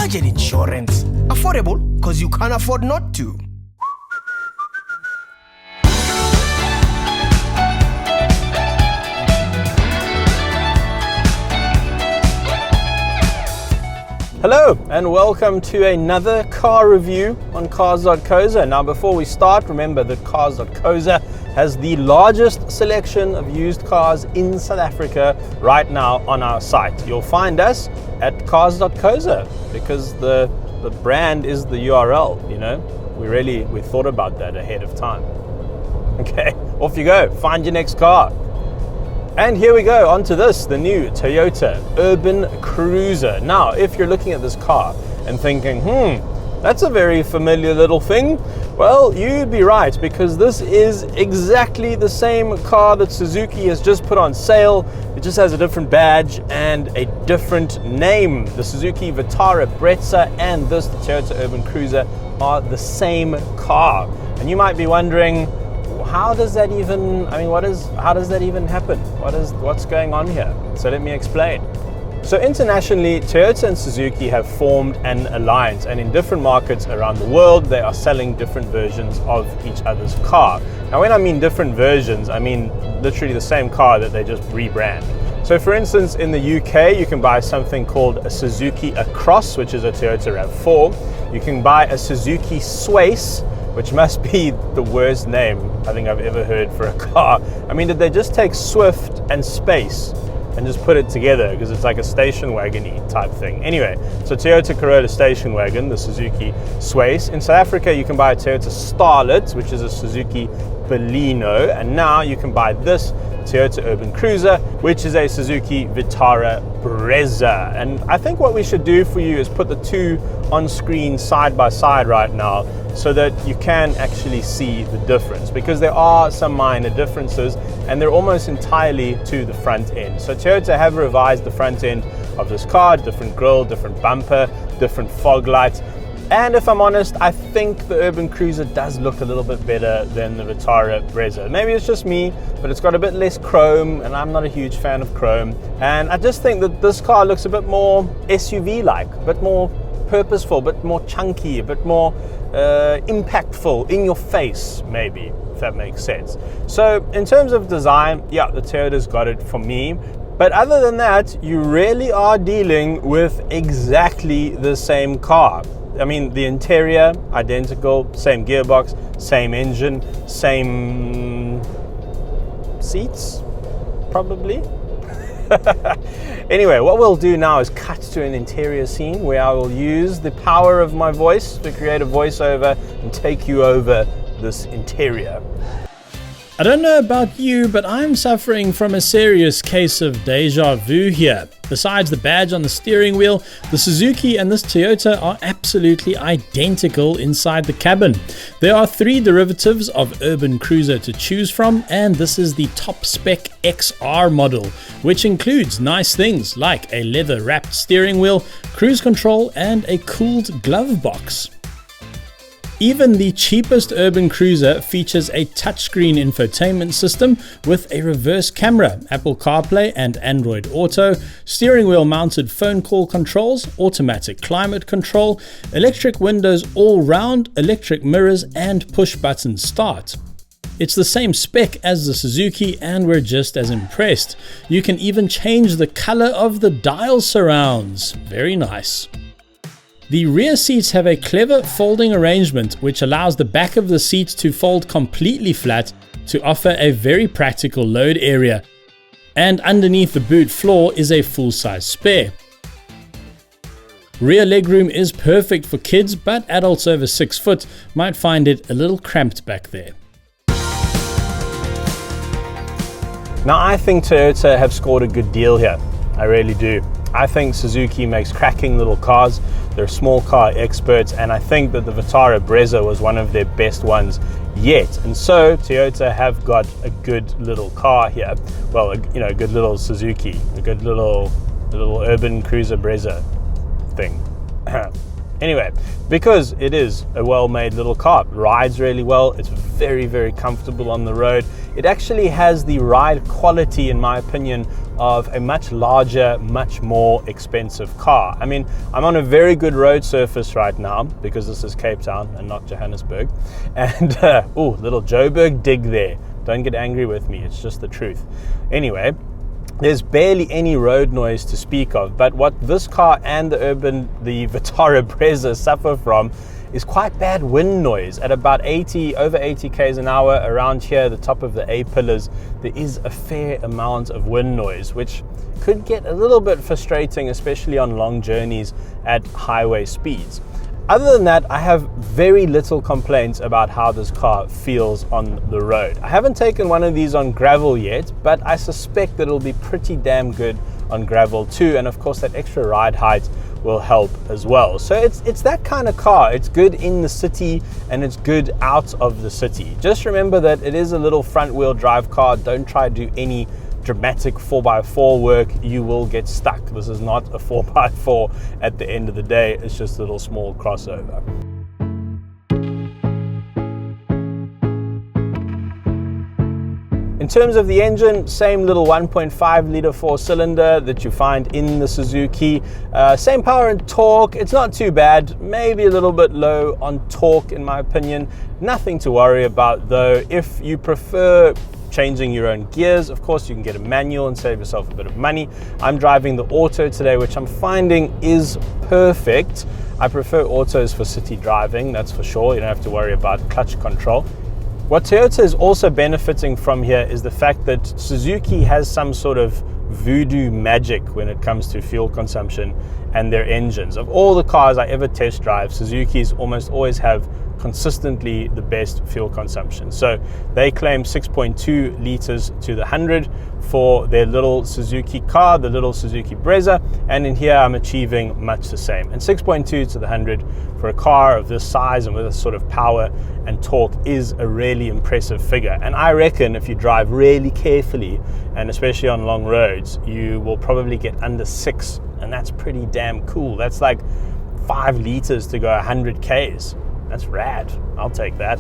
budget insurance. Affordable because you can't afford not to. Hello and welcome to another car review on Cars.co.za. Now before we start, remember that Cars.co.za has the largest selection of used cars in South Africa right now on our site. You'll find us at Cars.co.za because the brand is the URL, you know. We thought about that ahead of time. Okay, off you go, find your next car. And here we go, onto this, the new Toyota Urban Cruiser. Now, if you're looking at this car and thinking, that's a very familiar little thing, well, you'd be right, because this is exactly the same car that Suzuki has just put on sale. It just has a different badge and a different name. The Suzuki Vitara Brezza and this, the Toyota Urban Cruiser, are the same car. And you might be wondering, how does that even happen? What's going on here? So let me explain. So internationally, Toyota and Suzuki have formed an alliance, and in different markets around the world, they are selling different versions of each other's car. Now, when I mean different versions, I mean literally the same car that they just rebrand. So for instance, in the UK, you can buy something called a Suzuki Across, which is a Toyota RAV4. You can buy a Suzuki Swace, which must be the worst name I think I've ever heard for a car. I mean, did they just take Swift and Space and just put it together? Because it's like a station wagon-y type thing. Anyway, so Toyota Corolla station wagon, the Suzuki Swace. In South Africa, you can buy a Toyota Starlet, which is a Suzuki Baleno. And now you can buy this Toyota Urban Cruiser, which is a Suzuki Vitara Brezza. And I think what we should do for you is put the two on screen side by side right now, so that you can actually see the difference, because there are some minor differences and they're almost entirely to the front end. So Toyota have revised the front end of this car, different grille, different bumper, different fog lights. And if I'm honest, I think the Urban Cruiser does look a little bit better than the Vitara Brezza. Maybe it's just me, but it's got a bit less chrome, and I'm not a huge fan of chrome. And I just think that this car looks a bit more SUV-like, a bit more purposeful, a bit more chunky, a bit more impactful, in your face, maybe, if that makes sense. So in terms of design, yeah, the Toyota's got it for me. But other than that, you really are dealing with exactly the same car. I mean, the interior, identical, same gearbox, same engine, same seats, probably. Anyway, what we'll do now is cut to an interior scene where I will use the power of my voice to create a voiceover and take you over this interior. I don't know about you, but I'm suffering from a serious case of deja vu here. Besides the badge on the steering wheel, the Suzuki and this Toyota are absolutely identical inside the cabin. There are three derivatives of Urban Cruiser to choose from, and this is the top spec XR model, which includes nice things like a leather wrapped steering wheel, cruise control, and a cooled glove box. Even the cheapest Urban Cruiser features a touchscreen infotainment system with a reverse camera, Apple CarPlay and Android Auto, steering wheel mounted phone call controls, automatic climate control, electric windows all round, electric mirrors, and push button start. It's the same spec as the Suzuki, and we're just as impressed. You can even change the color of the dial surrounds. Very nice. The rear seats have a clever folding arrangement which allows the back of the seat to fold completely flat to offer a very practical load area. And underneath the boot floor is a full-size spare. Rear legroom is perfect for kids, but adults over 6 foot might find it a little cramped back there. Now, I think Toyota have scored a good deal here. I really do. I think Suzuki makes cracking little cars. They're small car experts, and I think that the Vitara Brezza was one of their best ones yet. And so Toyota have got a good little car here. Well, a good little Suzuki, a good little Urban Cruiser Brezza thing. Anyway, because it is a well-made little car, it rides really well, it's very, very comfortable on the road. It actually has the ride quality, in my opinion, of a much larger, much more expensive car. I mean, I'm on a very good road surface right now because this is Cape Town and not Johannesburg. And, little Joburg dig there. Don't get angry with me, it's just the truth. Anyway, there's barely any road noise to speak of, but what this car and the Vitara Brezza suffer from is quite bad wind noise. At about over 80 k's an hour around here, the top of the A pillars, there is a fair amount of wind noise, which could get a little bit frustrating, especially on long journeys at highway speeds. Other than that, I have very little complaints about how this car feels on the road. I haven't taken one of these on gravel yet, but I suspect that it'll be pretty damn good on gravel too. And of course, that extra ride height will help as well. So it's that kind of car. It's good in the city and it's good out of the city. Just remember that it is a little front wheel drive car. Don't try to do any dramatic 4x4 work, you will get stuck. This is not a 4x4 at the end of the day, it's just a little small crossover. In terms of the engine, same little 1.5 litre 4-cylinder that you find in the Suzuki. Same power and torque. It's not too bad, maybe a little bit low on torque in my opinion. Nothing to worry about though. If you prefer changing your own gears, of course you can get a manual and save yourself a bit of money. I'm driving the auto today, which I'm finding is perfect. I prefer autos for city driving, that's for sure. You don't have to worry about clutch control. What Toyota is also benefiting from here is the fact that Suzuki has some sort of voodoo magic when it comes to fuel consumption and their engines. Of all the cars I ever test drive, Suzuki's almost always have consistently the best fuel consumption. So they claim 6.2 liters to the 100 for their little Suzuki car, the little Suzuki Brezza, and in here I'm achieving much the same. And 6.2 to the 100 for a car of this size and with this sort of power and torque is a really impressive figure. And I reckon if you drive really carefully, and especially on long roads, you will probably get under 6, and that's pretty damn cool. That's like 5 liters to go 100 k's. That's rad. I'll take that.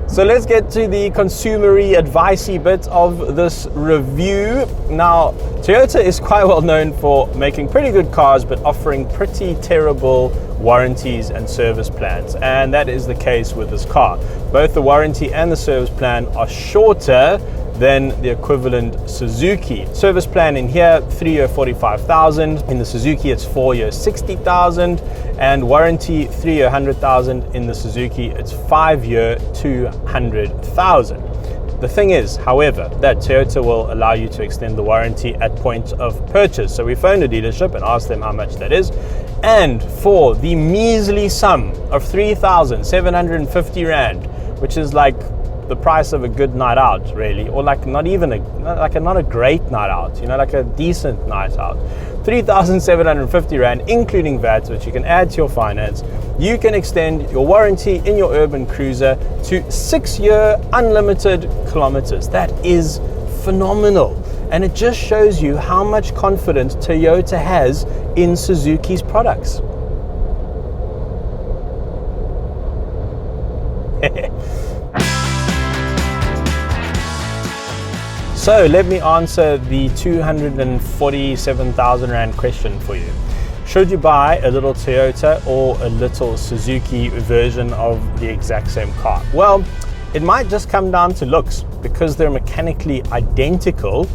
So let's get to the consumery advicey bit of this review. Now, Toyota is quite well known for making pretty good cars, but offering pretty terrible warranties and service plans. And that is the case with this car. Both the warranty and the service plan are shorter than the equivalent Suzuki. Service plan in here, 3-year 45,000. In the Suzuki, it's 4-year 60,000. And warranty, 3-year 100,000. In the Suzuki, it's 5-year 200,000. The thing is, however, that Toyota will allow you to extend the warranty at point of purchase. So we phoned a dealership and asked them how much that is. And for the measly sum of 3,750 Rand, which is like the price of a good night out, really, or like not a great night out, you know, like a decent night out. 3,750 Rand, including VAT, which you can add to your finance. You can extend your warranty in your urban cruiser to 6-year unlimited kilometers. That is phenomenal. And it just shows you how much confidence Toyota has in Suzuki's products. So let me answer the 247,000 Rand question for you. Should you buy a little Toyota or a little Suzuki version of the exact same car? Well, it might just come down to looks. Because they're mechanically identical,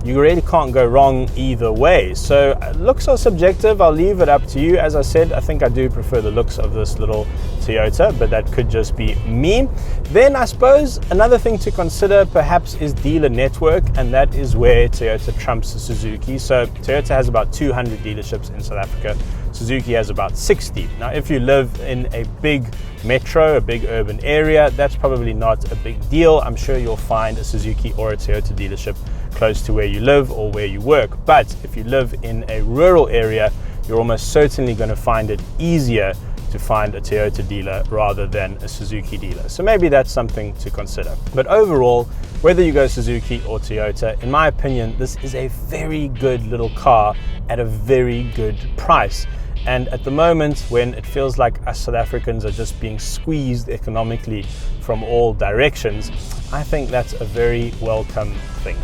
you really can't go wrong either way. So looks are subjective, I'll leave it up to you. As I said, I think I do prefer the looks of this little Toyota, but that could just be me. Then I suppose another thing to consider perhaps is dealer network, and that is where Toyota trumps Suzuki. So Toyota has about 200 dealerships in South Africa. Suzuki has about 60. Now, if you live in a big metro, a big urban area, that's probably not a big deal. I'm sure you'll find a Suzuki or a Toyota dealership close to where you live or where you work. But if you live in a rural area, you're almost certainly going to find it easier to find a Toyota dealer rather than a Suzuki dealer. So maybe that's something to consider. But overall, Whether you go Suzuki or Toyota, in my opinion, this is a very good little car at a very good price. And at the moment, when it feels like us South Africans are just being squeezed economically from all directions, I think that's a very welcome thing.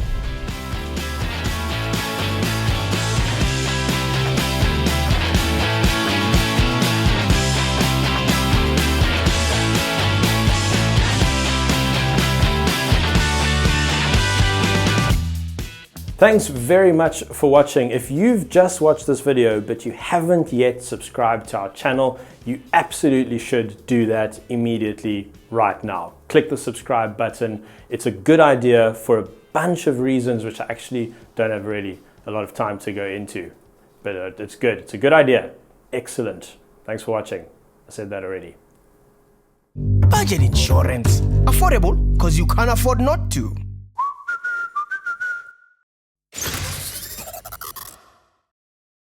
Thanks very much for watching. If you've just watched this video but you haven't yet subscribed to our channel, you absolutely should do that immediately right now. Click the subscribe button. It's a good idea for a bunch of reasons which I actually don't have really a lot of time to go into. But it's good. It's a good idea. Excellent. Thanks for watching. I said that already. Budget insurance. Affordable because you can't afford not to.